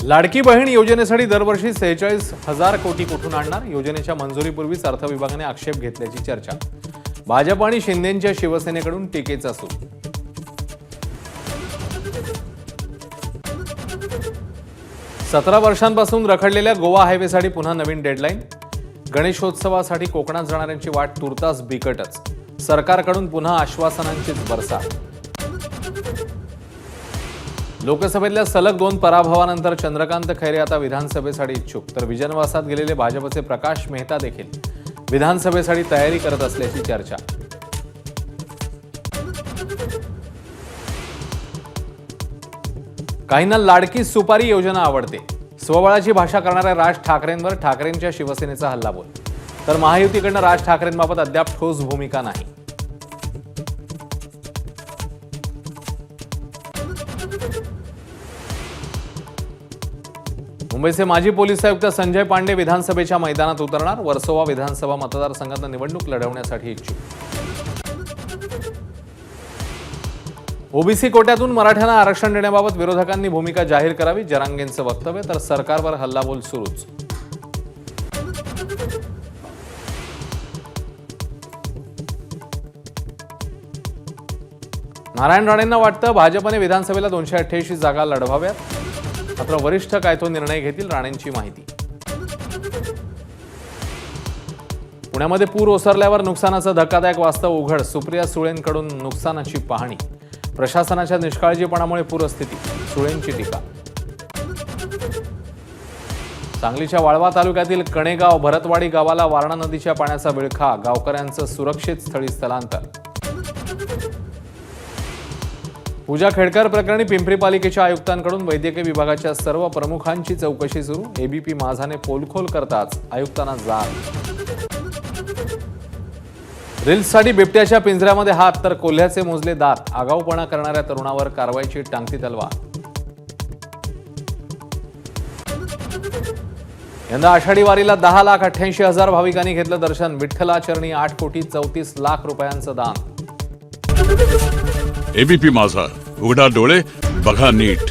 लाडकी बहीण योजनेसाठी दरवर्षी 46,000 कोटी कुठून आणणार? योजनेच्या मंजुरीपूर्वीच अर्थ विभागाने आक्षेप घेतल्याची चर्चा. भाजप आणि शिंदेंच्या शिवसेनेकडून टीकेचा सूर. सतरा वर्षांपासून रखडलेल्या गोवा हायवेसाठी पुन्हा नवीन डेडलाईन. गणेशोत्सवासाठी कोकणात जाणाऱ्यांची वाट तुर्तास बिकटच. सरकारकडून पुन्हा आश्वासनांचीच बरसात. लोकसभेतल्या सलग 2 पराभवानंतर चंद्रकांत खैरे आता विधानसभेसाठी इच्छुक. तर विजनवासात गेलेले भाजपचे प्रकाश मेहता देखील विधानसभेसाठी तयारी करत असल्याची चर्चा. काहींना लाडकी सुपारी योजना आवडते. स्वबळाची भाषा करणाऱ्या राज ठाकरेंवर ठाकरेंच्या शिवसेनेचा हल्लाबोल. तर महायुतीकडनं राज ठाकरेंबाबत अद्याप ठोस भूमिका नाही. मुंबईचे माजी पोलीस आयुक्त संजय पांडे विधानसभेच्या मैदानात उतरणार. वर्सोवा विधानसभा मतदारसंघात निवडणूक लढवण्यासाठी इच्छुक. ओबीसी कोट्यातून मराठ्यांना आरक्षण देण्याबाबत विरोधकांनी भूमिका जाहीर करावी. जरांगेंचं वक्तव्य. तर सरकारवर हल्लाबोल सुरूच. नारायण राणेंना वाटतं भाजपने विधानसभेला 288 जागा लढवाव्यात. मात्र वरिष्ठ काय तो निर्णय घेतील. राणेंची माहिती. पुण्यामध्ये पूर ओसरल्यावर नुकसानाचं धक्कादायक वास्तव उघड. सुप्रिया सुळेंकडून नुकसानाची पाहणी. प्रशासनाच्या निष्काळजीपणामुळे पूरस्थिती. सुळेंची टीका. सांगलीच्या वाळवा तालुक्यातील कणेगाव भरतवाडी गावाला वारणा नदीच्या पाण्याचा विळखा. गावकऱ्यांचं सुरक्षित स्थळी स्थलांतर. पूजा खेडकर प्रकरणी पिंपरी पालिकेच्या आयुक्तांकडून वैद्यकीय विभागाच्या सर्व प्रमुखांची चौकशी सुरू. एबीपी माझाने पोलखोल करताच आयुक्तांना जाग. रील्ससाठी बिबट्याच्या पिंजऱ्यामध्ये हात तर कोल्ह्याचे मोजले दात. आगाऊपणा करणाऱ्या तरुणावर कारवाईची टांगती तलवार. यंदा आषाढी वारीला 10,88,000 भाविकांनी घेतलं दर्शन. विठ्ठलाचरणी 8,34,00,000 रुपयांचं दान. एबीपी माझा, उघडा डोळे बघा नीट.